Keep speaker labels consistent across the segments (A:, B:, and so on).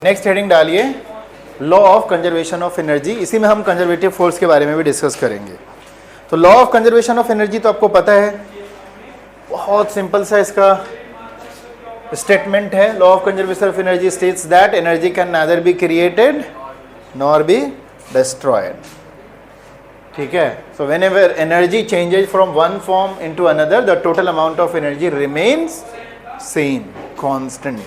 A: Next heading डालिए law of conservation of energy. इसी में हम कंजर्वेटिव फोर्स के बारे में भी डिस्कस करेंगे। तो law of conservation of energy तो आपको पता है, बहुत सिंपल सा इसका स्टेटमेंट है। Law of conservation of energy states that energy can neither be created nor be destroyed. ठीक है, so whenever energy changes from one form into another the total amount of energy remains same, constant.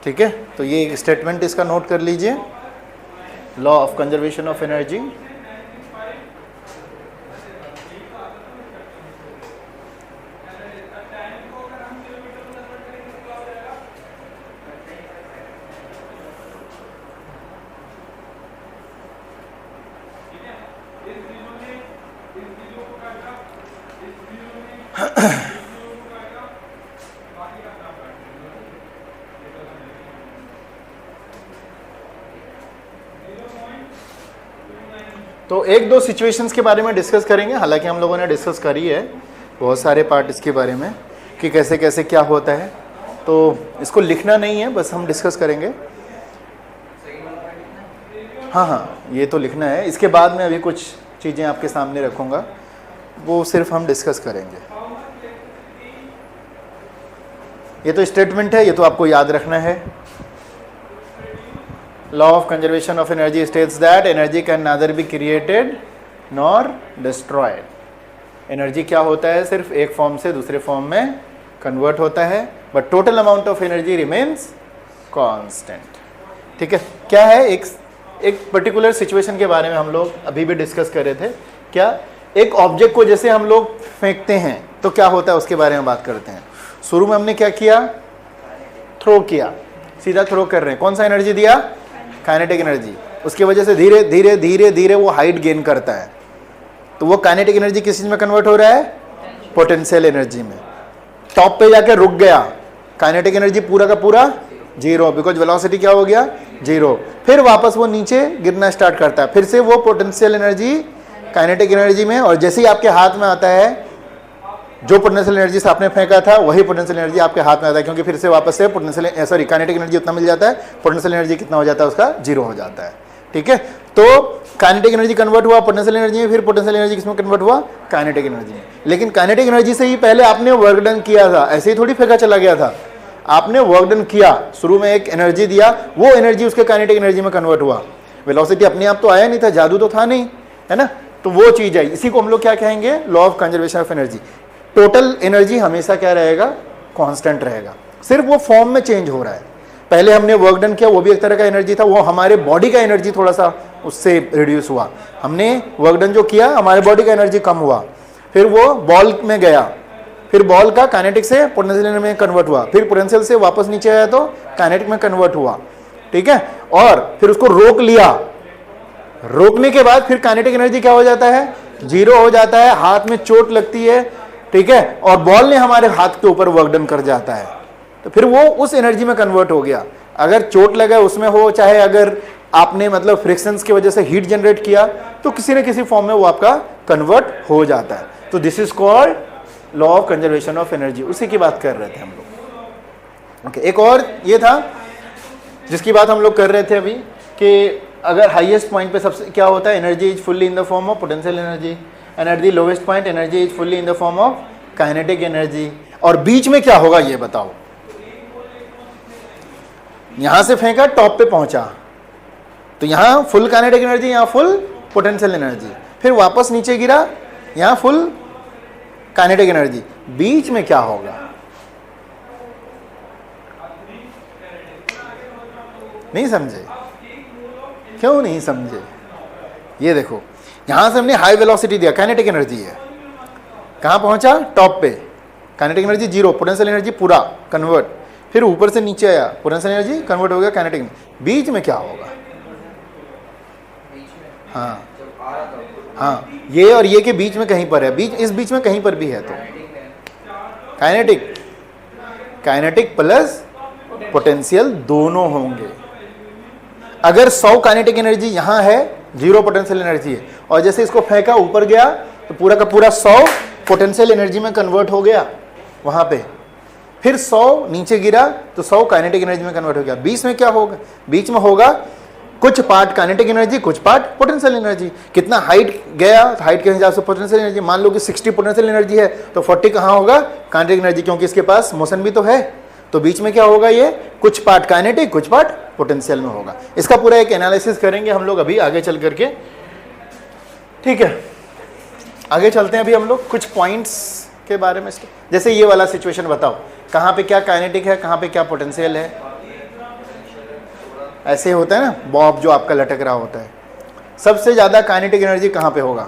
A: ठीक है, तो ये statement इसका नोट कर लीजिए, law of conservation of energy. तो एक दो सिचुएशंस के बारे में डिस्कस करेंगे, हालांकि हम लोगों ने डिस्कस करी है बहुत सारे पार्ट इसके बारे में कि कैसे कैसे क्या होता है। तो इसको लिखना नहीं है, बस हम डिस्कस करेंगे। हाँ, ये तो लिखना है। इसके बाद में अभी कुछ चीज़ें आपके सामने रखूँगा, वो सिर्फ हम डिस्कस करेंगे। ये तो स्टेटमेंट है, ये तो आपको याद रखना है। Law of conservation of energy states that energy can neither be created nor destroyed. Energy क्या होता है, सिर्फ एक फॉर्म से दूसरे फॉर्म में कन्वर्ट होता है, but total amount of energy remains constant. ठीक है, क्या है, एक पर्टिकुलर सिचुएशन के बारे में हम लोग अभी भी डिस्कस कर रहे थे। क्या, एक ऑब्जेक्ट को जैसे हम लोग फेंकते हैं तो क्या होता है उसके बारे में बात करते हैं। शुरू में हमने क्या किया, थ्रो किया, सीधा थ्रो कर रहे हैं। कौन सा एनर्जी दिया, काइनेटिक एनर्जी। उसकी वजह से धीरे धीरे धीरे धीरे वो हाइट गेन करता है, तो वो काइनेटिक एनर्जी किस चीज में कन्वर्ट हो रहा है, पोटेंशियल एनर्जी में। टॉप पे जाकर रुक गया, काइनेटिक एनर्जी पूरा का पूरा जीरो, बिकॉज वेलोसिटी क्या हो गया, जीरो। फिर वापस वो नीचे गिरना स्टार्ट करता है, फिर से वो पोटेंशियल एनर्जी काइनेटिक एनर्जी में, और जैसे ही आपके हाथ में आता है, जो पोटेंशियल एनर्जी से आपने फेंका था वही पोटेंशियल एनर्जी आपके हाथ में आता है, क्योंकि फिर से वापस से पोटेंशियल काइनेटिक एनर्जी उतना मिल जाता है, पोटेंशियल एनर्जी कितना हो जाता है उसका, जीरो हो जाता है। ठीक है, तो काइनेटिक एनर्जी कन्वर्ट हुआ पोटेंशियल एनर्जी में, फिर पोटेंशियल एनर्जी किसमें कन्वर्ट हुआ, काइनेटिक एनर्जी में। लेकिन काइनेटिक एनर्जी से ही पहले आपने वर्क डन किया था, ऐसे ही थोड़ी फेंका चला गया था। आपने वर्क डन किया, शुरू में एक एनर्जी दिया, वो एनर्जी उसके काइनेटिक एनर्जी में कन्वर्ट हुआ। वेलोसिटी अपने आप तो आया नहीं था, जादू तो था नहीं, है ना। तो वो चीज है, इसी को हम लोग क्या कहेंगे, law of conservation of energy. Total energy हमेशा क्या रहेगा, कांस्टेंट रहेगा, सिर्फ वो फॉर्म में चेंज हो रहा है। पहले हमने वर्क डन किया, वो भी एक तरह का एनर्जी था, वो हमारे बॉडी का एनर्जी थोड़ा सा उससे रिड्यूस हुआ। हमने वर्क डन जो किया, हमारे बॉडी का एनर्जी कम हुआ, फिर वो बॉल में गया, फिर बॉल का काइनेटिक से पोटेंशियल में कन्वर्ट हुआ, फिर पोटेंशियल से वापस नीचे आया तो काइनेटिक में कन्वर्ट हुआ। ठीक है, और फिर उसको रोक लिया, रोकने के बाद फिर काइनेटिक एनर्जी क्या हो जाता है, जीरो हो जाता है, हाथ में चोट लगती है। ठीक है, और बॉल ने हमारे हाथ के ऊपर वर्क डन कर जाता है, तो फिर वो उस एनर्जी में कन्वर्ट हो गया। अगर चोट लगा उसमें हो, चाहे अगर आपने मतलब फ्रिक्शंस की वजह से हीट जनरेट किया, तो किसी न किसी फॉर्म में वो आपका कन्वर्ट हो जाता है। तो this is called law of conservation of energy, उसी की बात कर रहे थे हम लोग। ओके, एक और ये था जिसकी बात हम लोग कर रहे थे अभी, कि अगर हाईएस्ट पॉइंट पे सबसे क्या होता है, energy is fully in the form of potential energy, and at the lowest point energy is fully in the form of kinetic energy. और बीच में क्या होगा ये बताओ, यहां से फेंका, टॉप पे पहुंचा, तो यहां फुल काइनेटिक एनर्जी, यहां फुल पोटेंशियल एनर्जी, फिर वापस नीचे गिरा, यहां फुल काइनेटिक एनर्जी। बीच में क्या होगा, नहीं समझे, क्यों नहीं समझे, ये देखो, यहां से हमने हाई वेलोसिटी दिया, काइनेटिक एनर्जी है, कहां पहुंचा, टॉप पे, kinetic energy zero, potential energy पूरा कन्वर्ट, फिर ऊपर से नीचे आया, पोटेंशियल एनर्जी कन्वर्ट हो गया काइनेटिक। बीच में क्या होगा, हाँ हाँ, ये और ये के बीच में कहीं पर है, बीच, इस बीच में कहीं पर भी है, तो काइनेटिक प्लस पोटेंशियल दोनों होंगे। अगर 100 काइनेटिक एनर्जी यहां है, जीरो पोटेंशियल एनर्जी है, और जैसे इसको फेंका ऊपर गया, तो पूरा का पूरा 100 पोटेंशियल एनर्जी में कन्वर्ट हो गया वहां पे। फिर 100 नीचे गिरा तो 100 काइनेटिक एनर्जी में कन्वर्ट हो गया। बीच में क्या होगा? बीच में होगा कुछ पार्ट काइनेटिक एनर्जी, कुछ पार्ट पोटेंशियल एनर्जी। कितना हाइट गया, हाइट के हिसाब से पोटेंशियल एनर्जी। मान लो कि 60 पोटेंशियल एनर्जी है तो 40 कहाँ होगा? काइनेटिक एनर्जी, क्योंकि इसके पास मोशन भी तो है। तो बीच में क्या होगा? ये कुछ पार्ट काइनेटिक, कुछ पार्ट पोटेंशियल में होगा। इसका पूरा एक एनालिसिस करेंगे हम लोग अभी आगे चल करके, ठीक है। आगे चलते हैं अभी हम लोग कुछ पॉइंट्स के बारे में। जैसे ये वाला सिचुएशन बताओ, कहाँ पे क्या काइनेटिक है, कहाँ पे क्या पोटेंशियल है। ऐसे होता है ना, बॉब जो आपका लटक रहा होता है। सबसे ज्यादा काइनेटिक एनर्जी कहाँ पे होगा?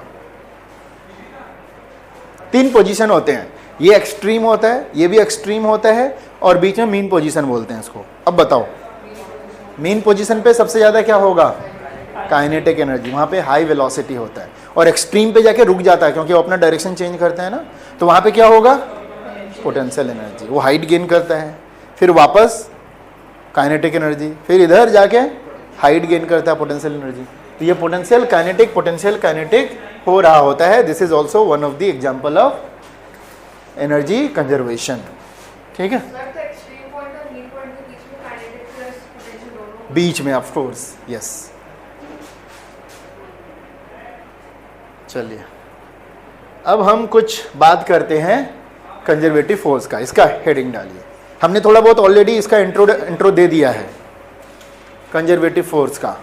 A: 3 पोजीशन होते हैं, ये एक्सट्रीम होता है, ये भी एक्सट्रीम होता है, और बीच में मीन पोजीशन बोलते हैं इसको। अब बताओ, मीन पोजीशन पे सबसे ज्यादा क्या होगा? काइनेटिक एनर्जी, वहां पे हाई वेलोसिटी होता है। और एक्सट्रीम पे जाके रुक जाता है क्योंकि वो अपना डायरेक्शन चेंज करता है ना, तो वहां पे क्या होगा? पोटेंशियल एनर्जी, वो हाइट गेन करता है, फिर वापस काइनेटिक एनर्जी, फिर इधर जाके हाइट गेन करता है पोटेंशियल एनर्जी। तो ये पोटेंशियल काइनेटिक हो रहा होता है। This is also one of the example of energy conservation, ठीक है। बीच में ऑफ कोर्स, यस। चलिए अब हम कुछ बात करते हैं कंजर्वेटिव फोर्स का। इसका हेडिंग डालिए। हमने थोड़ा बहुत ऑलरेडी इसका इंट्रो दे दिया है कंजर्वेटिव फोर्स का।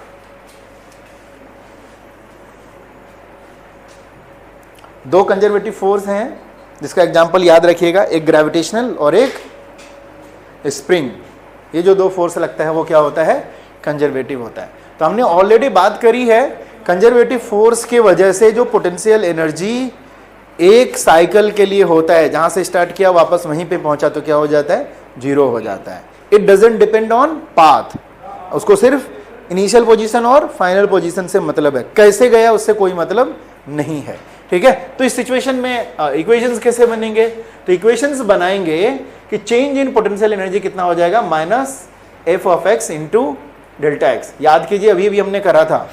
A: दो कंजर्वेटिव फोर्स हैं जिसका एग्जांपल याद रखिएगा, एक ग्रेविटेशनल और एक स्प्रिंग। ये जो 2 फोर्स लगता है वो क्या होता है? कंजर्वेटिव होता है। तो हमने ऑलरेडी बात करी है कंजर्वेटिव फोर्स के वजह से जो पोटेंशियल एनर्जी एक साइकिल के लिए होता है, जहां से स्टार्ट किया वापस वहीं पे पहुंचा तो क्या हो जाता है? 0 हो जाता है। It doesn't depend on path, उसको सिर्फ इनिशियल पोजीशन और फाइनल पोजीशन से मतलब है, कैसे गया उससे कोई मतलब नहीं है, ठीक है। तो इस सिचुएशन में इक्वेशंस कैसे बनेंगे? तो इक्वेशंस बनाएंगे कि चेंज इन पोटेंशियल एनर्जी कितना हो जाएगा? -f of x into delta x. याद कीजिए अभी भी हमने करा था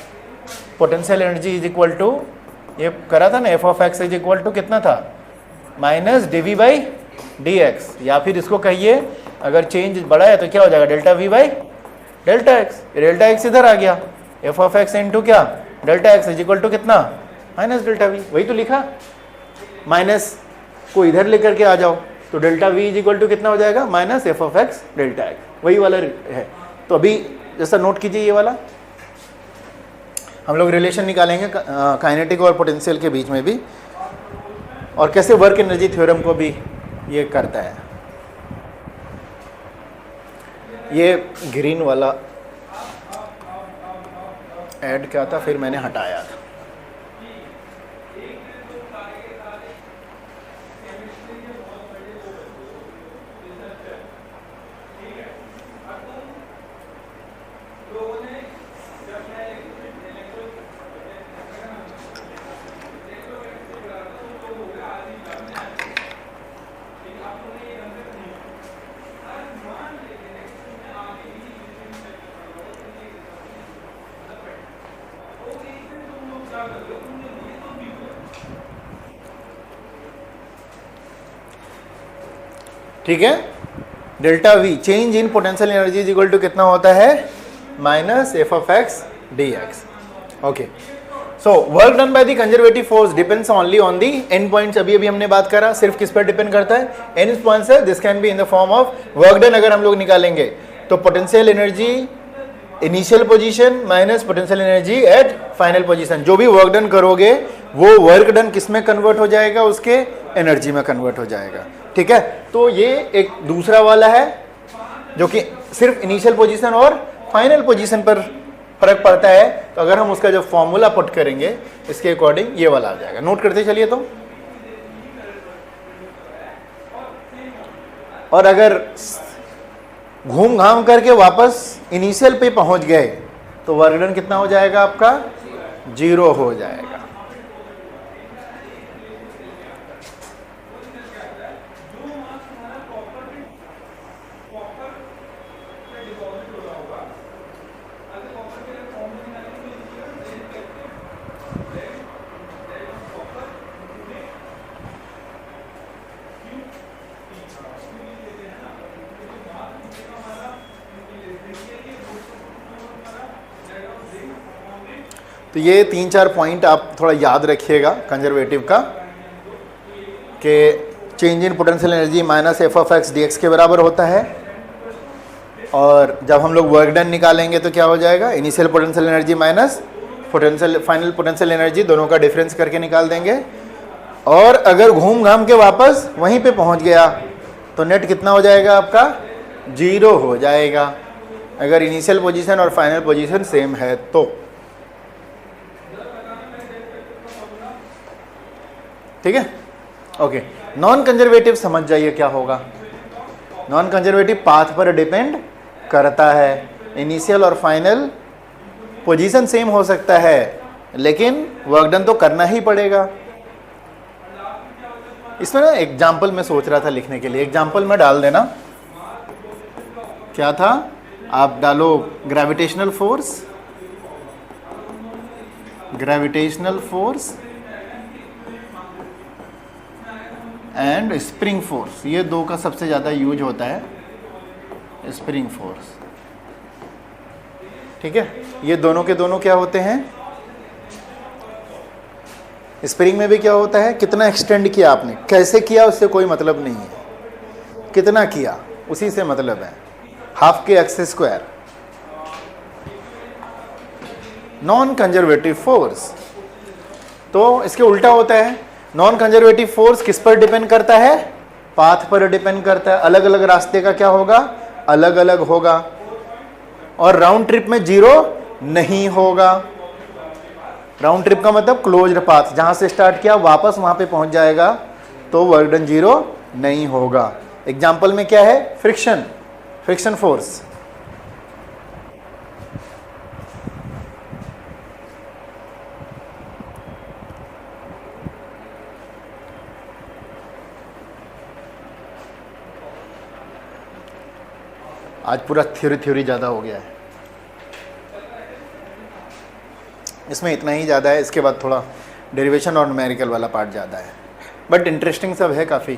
A: potential energy is equal to, ये करा था ना, f of x is equal to कितना था? -dv/dx, या फिर इसको कहिए अगर चेंज बड़ा है तो क्या हो जाएगा? Delta v by delta x. Delta x इधर आ गया, f ऑफ x इंटू क्या? Delta x is equal to कितना? -Delta v। वही तो लिखा, माइनस को इधर लेकर के आ जाओ तो delta v is equal to कितना हो जाएगा? -f of x delta x. वही वाला है। तो अभी जैसा नोट कीजिए, ये वाला हम लोग रिलेशन निकालेंगे काइनेटिक और पोटेंशियल के बीच में भी, और कैसे वर्क एनर्जी थ्योरम को भी ये करता है। ये ग्रीन वाला ऐड किया था, फिर मैंने हटाया था। ठीक है। Delta V change in potential energy is equal to कितना होता है? -f of x dx। Okay, so work done by the conservative force depends only on the end points. अभी अभी हमने बात करा, सिर्फ किस पर डिपेंड करता है? एंड पॉइंट्स है। This can be in the form of work done. अगर हम लोग निकालेंगे तो potential energy initial position minus potential energy at final position. जो भी वर्क डन करोगे वो वर्क डन किस में कन्वर्ट हो जाएगा? उसके एनर्जी में कन्वर्ट हो जाएगा, ठीक है। तो ये एक दूसरा वाला है जो कि सिर्फ इनिशियल पोजीशन और फाइनल पोजीशन पर फर्क पड़ता है। तो अगर हम उसका जो फॉर्मूला पुट करेंगे इसके अकॉर्डिंग ये वाला आ जाएगा। नोट करते चलिए। तो और अगर घूम घाम करके वापस इनिशियल पे पहुंच गए तो वर्क डन कितना हो जाएगा आपका? 0 हो जाएगा। तो ये 3-4 पॉइंट आप थोड़ा याद रखिएगा कंजर्वेटिव का, कि change in potential energy minus F of x D x के बराबर होता है। और जब हम लोग वर्क डन निकालेंगे तो क्या हो जाएगा, initial potential energy minus potential final potential energy, दोनों का डिफरेंस करके निकाल देंगे। और अगर घूम घाम के वापस वहीं पे पहुंच गया तो नेट कितना हो जाएगा आपका, 0 हो जाएगा, अगर इनिशियल पोजीशन और फाइनल पोजीशन सेम है तो। ठीक है, ओके। नॉन कंजर्वेटिव समझ जाइए क्या होगा। नॉन कंजर्वेटिव पाथ पर डिपेंड करता है, इनिशियल और फाइनल पोजीशन सेम हो सकता है लेकिन वर्क डन तो करना ही पड़ेगा। इसमें ना एग्जाम्पल में सोच रहा था लिखने के लिए, एग्जाम्पल में डाल देना। क्या था, आप डालो gravitational force, gravitational force and spring force, ये दो का सबसे ज़्यादा यूज होता है, स्प्रिंग फोर्स। ठीक है, ये दोनों के दोनों क्या होते हैं, स्प्रिंग में भी क्या होता है, कितना एक्सटेंड किया आपने, कैसे किया उससे कोई मतलब नहीं है, कितना किया उसी से मतलब है, हाफ के x square. Non conservative force तो इसके उल्टा होता है। नॉन कंजर्वेटिव फोर्स किस पर डिपेंड करता है, पाथ पर डिपेंड करता है। अलग अलग रास्ते का क्या होगा, अलग अलग होगा, और राउंड ट्रिप में 0 नहीं होगा। राउंड ट्रिप का मतलब क्लोज्ड पाथ, जहां से स्टार्ट किया वापस वहां पे पहुंच जाएगा, तो वर्क डन 0 नहीं होगा। एग्जाम्पल में क्या है, फ्रिक्शन, फ्रिक्शन फोर्स। आज पूरा थ्योरी ज़्यादा हो गया है, इसमें इतना ही ज़्यादा है, इसके बाद थोड़ा डेरिवेशन और न्यूमेरिकल वाला पार्ट ज़्यादा है, बट इंटरेस्टिंग सब है काफ़ी।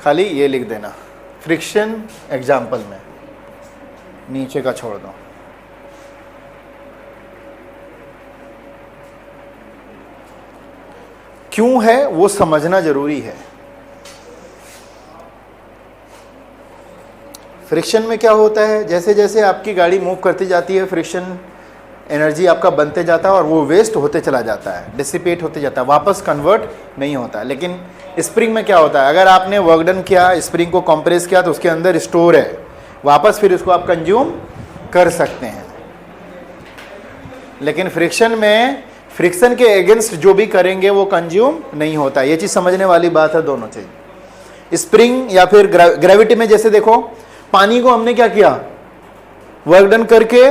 A: खाली ये लिख देना फ्रिक्शन एग्जाम्पल में, नीचे का छोड़ दो। क्यों है वो समझना जरूरी है। फ्रिक्शन में क्या होता है, जैसे जैसे आपकी गाड़ी मूव करती जाती है, फ्रिक्शन एनर्जी आपका बनते जाता है और वो वेस्ट होते चला जाता है, डिसिपेट होते जाता है, वापस कन्वर्ट नहीं होता। लेकिन स्प्रिंग में क्या होता है, अगर आपने वर्क डन किया, स्प्रिंग को कंप्रेस किया, तो उसके अंदर स्टोर है, वापस फिर उसको आप कंज्यूम कर सकते हैं। लेकिन फ्रिक्शन में फ्रिक्शन के अगेंस्ट जो भी करेंगे वो कंज्यूम नहीं होता। ये चीज़ समझने वाली बात है दोनों चीज। स्प्रिंग या फिर ग्रेविटी में जैसे देखो, पानी को हमने क्या किया, वर्क डन करके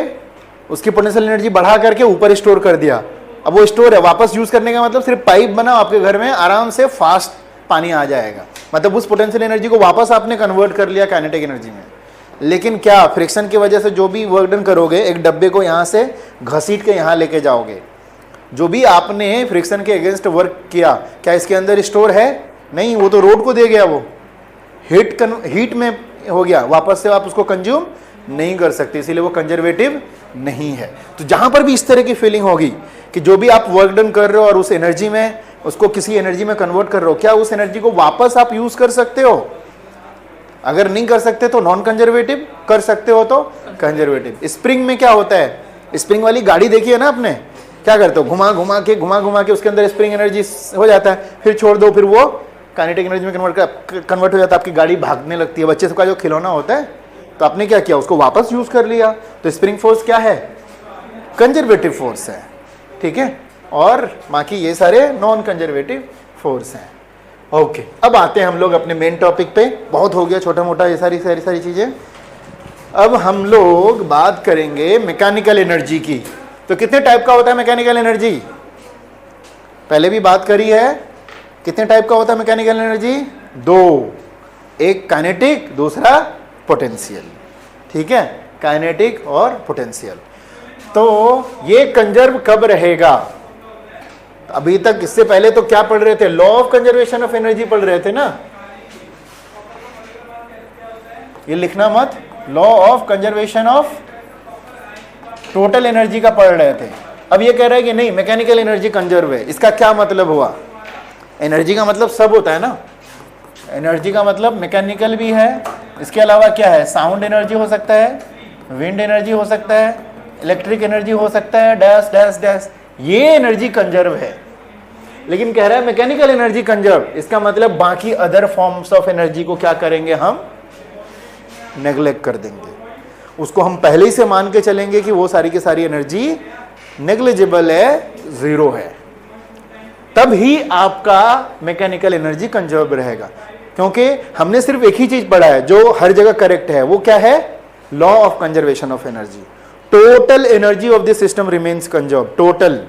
A: उसकी पोटेंशियल एनर्जी बढ़ा करके ऊपर स्टोर कर दिया। अब वो स्टोर है, वापस यूज करने का मतलब सिर्फ पाइप बना आपके घर में, आराम से फास्ट पानी आ जाएगा, मतलब उस पोटेंशियल एनर्जी को वापस आपने कन्वर्ट कर लिया काइनेटिक एनर्जी में। लेकिन क्या फ्रिक्शन की वजह से जो भी वर्क डन करोगे, एक डब्बे को यहाँ से घसीट के यहाँ लेके जाओगे, जो भी आपने फ्रिक्शन के अगेंस्ट वर्क किया, क्या इसके अंदर स्टोर है? नहीं, वो तो रोड को दे गया, वो हीट में हो गया, वापस से आप उसको कंज्यूम नहीं कर सकते, इसीलिए वो कंजर्वेटिव नहीं है। तो जहां पर भी इस तरह की फीलिंग होगी कि जो भी आप वर्क डन कर रहे हो और उस एनर्जी में उसको किसी एनर्जी में कन्वर्ट कर रहे हो, क्या उस एनर्जी को वापस आप यूज कर सकते हो? अगर नहीं कर सकते तो नॉन कंजर्वेटिव, कर सकते हो तो कंजर्वेटिव। स्प्रिंग में क्या होता है, स्प्रिंग वाली गाड़ी देखी है ना आपने, क्या करते हो, घुमा घुमा के उसके अंदर स्प्रिंग एनर्जी हो जाता है, फिर छोड़ दो, फिर वो काइनेटिक एनर्जी में कन्वर्ट हो जाता है, आपकी गाड़ी भागने लगती है। बच्चे का जो खिलौना होता है, तो आपने क्या किया, उसको वापस यूज कर लिया। तो स्प्रिंग फोर्स क्या है, कंजर्वेटिव फोर्स है, ठीक है। और बाकी ये सारे नॉन कंजर्वेटिव फोर्स हैं। ओके, अब आते हैं हम लोग अपने मेन टॉपिक पे। बहुत हो गया छोटा मोटा ये सारी चीजें। अब हम लोग बात करेंगे मैकेनिकल एनर्जी की। तो कितने टाइप का होता है मैकेनिकल एनर्जी, पहले भी बात करी है। कितने टाइप का होता है मैकेनिकल एनर्जी? दो, एक काइनेटिक, दूसरा पोटेंशियल, ठीक है, काइनेटिक और पोटेंशियल। तो ये कंजर्व कब रहेगा? अभी तक इससे पहले तो क्या पढ़ रहे थे, law of conservation of energy पढ़ रहे थे ना। ये लिखना मत, law of conservation of total energy का पढ़ रहे थे। अब ये कह रहा है कि नहीं मैकेनिकल एनर्जी कंजर्व है, इसका क्या मतलब हुआ? एनर्जी का मतलब सब होता है ना, एनर्जी का मतलब मैकेनिकल भी है, इसके अलावा क्या है, साउंड एनर्जी हो सकता है, विंड एनर्जी हो सकता है, इलेक्ट्रिक एनर्जी हो सकता है, डैश डैश डैश, ये एनर्जी कंजर्व है। लेकिन कह रहा है मैकेनिकल एनर्जी कंजर्व, इसका मतलब बाकी अदर फॉर्म्स ऑफ एनर्जी को क्या करेंगे, हम नेग्लेक्ट कर देंगे, उसको हम पहले ही से मान के चलेंगे कि वो सारी की सारी एनर्जी नेग्लिजिबल है, जीरो है, तब ही आपका मैकेनिकल एनर्जी कंजर्व रहेगा। क्योंकि हमने सिर्फ एक ही चीज पढ़ा है जो हर जगह करेक्ट है, वो क्या है, law of conservation of energy, total energy of this system remains conserve, total.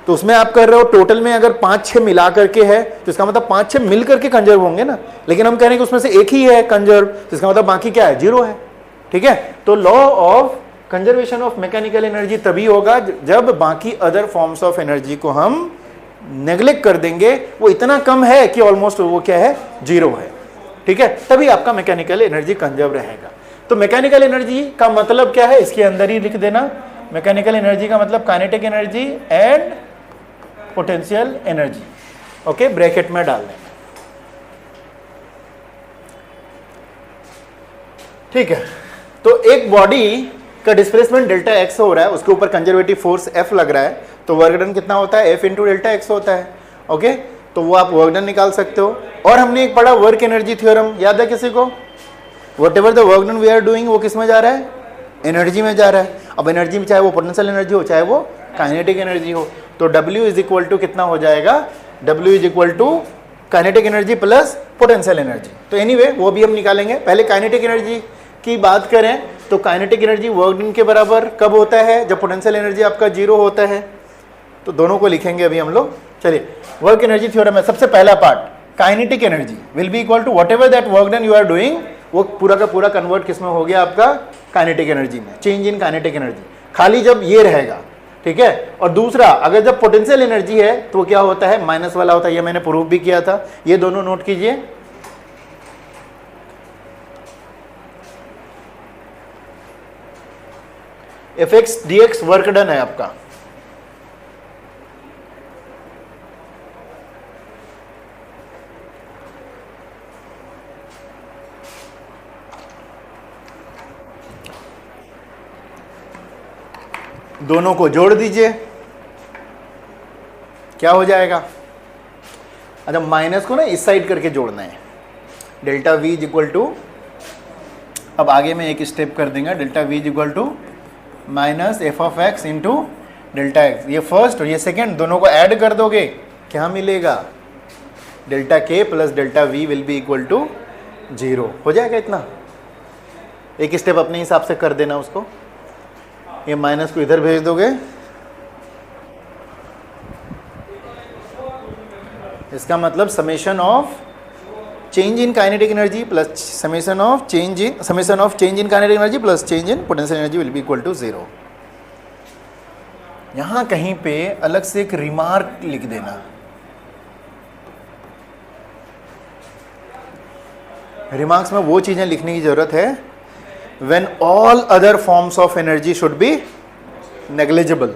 A: तो उसमें आप कर रहे हो टोटल में अगर 5-6 मिला करके है तो इसका मतलब 5-6 मिल करके कंजर्व होंगे ना, लेकिन हम कह रहे हैं कि उसमें से एक ही है कंजर्व, तो इसका मतलब बाकी क्या है, जीरो है। ठीक है, तो law of conservation of mechanical energy तभी होगा जब बाकी अदर फॉर्म्स ऑफ एनर्जी को हम नेग्लेक्ट कर देंगे, वो इतना कम है कि ऑलमोस्ट वो क्या है, जीरो है। ठीक है, तभी आपका मैकेनिकल एनर्जी कंजर्व रहेगा। तो मैकेनिकल एनर्जी का मतलब क्या है, इसके अंदर ही लिख देना, मैकेनिकल एनर्जी का मतलब kinetic energy and potential energy. Okay, bracket में डाल देंगे। ठीक है, तो एक बॉडी का डिस्प्लेसमेंट डेल्टा एक्स हो रहा है, उसके ऊपर कंजर्वेटिव फोर्स एफ लग रहा है, तो वर्क डन कितना होता है, एफ इंटू डेल्टा एक्स होता है। ओके, तो वो आप वर्क डन निकाल सकते हो। और हमने एक पढ़ा वर्क एनर्जी थ्योरम, याद है किसी को? Whatever the work done we are doing, वो किस में जा रहा है, एनर्जी में जा रहा है। अब एनर्जी में चाहे वो पोटेंशियल एनर्जी हो चाहे वो काइनेटिक एनर्जी हो, तो W इज इक्वल टू कितना हो जाएगा, W is equal to kinetic energy plus potential energy. तो एनीवे वो भी हम निकालेंगे। पहले काइनेटिक एनर्जी की बात करें तो काइनेटिक एनर्जी वर्क डन के बराबर कब होता है, जब पोटेंशियल एनर्जी आपका जीरो होता है। तो दोनों को लिखेंगे अभी हम लोग। चलिए, वर्क एनर्जी थ्योरम है, सबसे पहला part, kinetic energy will be equal to whatever that work done you are doing, वो पूरा का पूरा कन्वर्ट किस में हो गया आपका, काइनेटिक एनर्जी में, चेंज इन काइनेटिक एनर्जी, खाली जब ये रहेगा। ठीक है, और दूसरा अगर जब पोटेंशियल एनर्जी है तो वो क्या होता है, माइनस वाला होता है, ये मैंने प्रूव भी किया था, ये दोनों नोट कीजिए। F x D x work done है आपका, दोनों को जोड़ दीजिए, क्या हो जाएगा, अच्छा माइनस को ना इस साइड करके जोड़ना है, delta V is equal to, अब आगे में एक स्टेप कर देंगे, delta V is equal to minus F of x into delta x, ये फर्स्ट और ये सेकेंड दोनों को ऐड कर दोगे, क्या मिलेगा, delta K plus delta V will be equal to 0 हो जाएगा। इतना एक स्टेप अपने हिसाब से कर देना उसको, ये माइनस को इधर भेज दोगे, इसका मतलब summation of change in kinetic energy plus summation of change in kinetic energy plus change in potential energy will be equal to 0। यहां कहीं पे अलग से एक रिमार्क लिख देना, रिमार्क्स में वो चीजें लिखने की जरूरत है when all other forms of energy should be negligible,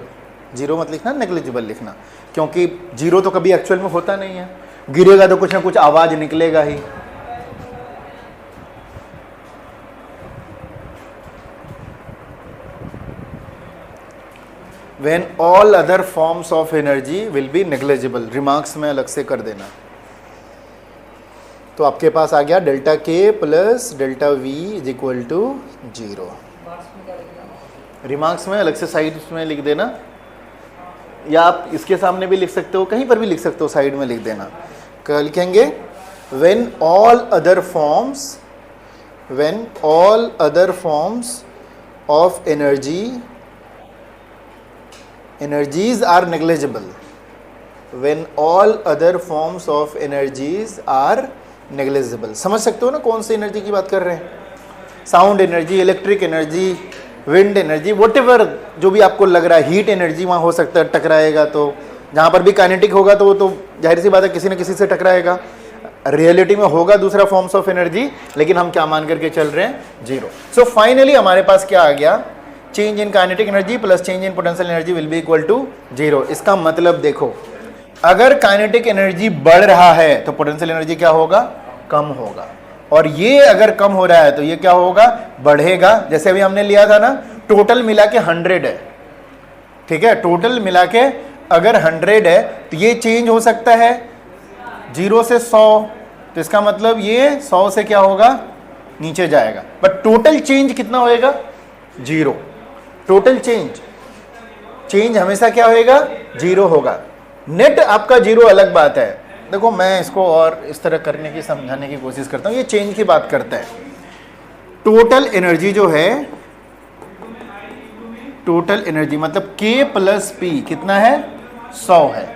A: zero मत लिखना, नेग्लिजिबल लिखना, क्योंकि जीरो तो कभी एक्चुअल में होता नहीं है, गिरेगा तो कुछ ना कुछ आवाज निकलेगा ही। when all other forms of energy will be negligible, remarks में अलग से कर देना। तो आपके पास आ गया delta K plus delta V is equal to 0। Remarks में अलग से साइड में लिख देना, या आप इसके सामने भी लिख सकते हो, कहीं पर भी लिख सकते हो, साइड में लिख देना। क्या लिखेंगे, when all other forms of energies are negligible, when all other forms of energies are negligible. समझ सकते हो ना कौन सी एनर्जी की बात कर रहे हैं, sound energy, electric energy, wind energy, whatever जो भी आपको लग रहा है, हीट एनर्जी वहाँ हो सकता है, टकराएगा तो जहाँ पर भी काइनेटिक होगा तो वो तो जाहिर सी बात है किसी न किसी से टकराएगा। रियलिटी में होगा दूसरा फॉर्म्स ऑफ एनर्जी, लेकिन हम क्या मान करके चल रहे हैं, जीरो। सो फाइनली हमारे पास क्या आ गया, change in kinetic energy plus change in potential energy will be equal to zero. इसका मतलब देखो, अगर काइनेटिक एनर्जी बढ़ रहा है तो पोटेंशियल एनर्जी क्या होगा, कम होगा, और ये अगर कम हो रहा है तो ये क्या होगा, बढ़ेगा। जैसे अभी हमने लिया था ना, टोटल मिला के 100 है, ठीक है, टोटल मिला के अगर 100 है तो ये चेंज हो सकता है 0 से 100, तो इसका मतलब ये 100 से क्या होगा, नीचे जाएगा, बट टोटल चेंज कितना होएगा, 0। टोटल चेंज हमेशा क्या होएगा, 0 होगा। नेट आपका 0 अलग बात है। देखो मैं इसको और इस तरह करने की, समझाने की कोशिश करता हूँ। ये चेंज की बात करता है। टोटल एनर्जी जो है, टोटल एनर्जी मतलब K प्लस P कितना है, 100 है।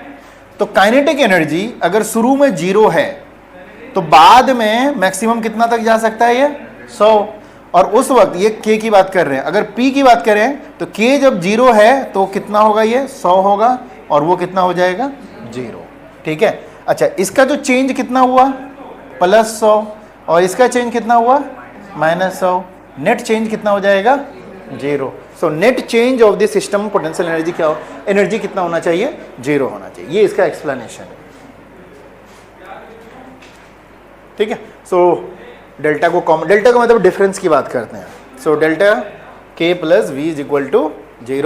A: तो काइनेटिक एनर्जी अगर शुरू में 0 है तो बाद में मैक्सिमम कितना तक जा सकता है, ये 100। और उस वक्त ये K की बात कर रहे हैं। अगर P की बात करें तो K जब 0 है तो कितना होगा, ये 100 होगा, और वो कितना हो जाएगा, 0। ठीक है। अच्छा, इसका जो चेंज कितना हुआ, प्लस 100, और इसका चेंज कितना हुआ, माइनस 100। नेट चेंज कितना हो जाएगा, 0। So net change of this system potential energy क्या हो, एनर्जी कितना होना चाहिए, 0 होना चाहिए। ये इसका एक्सप्लेनेशन है। ठीक है। सो डेल्टा को कॉमन, डेल्टा का मतलब डिफरेंस की बात करते हैं। So delta K plus V is equal to 0।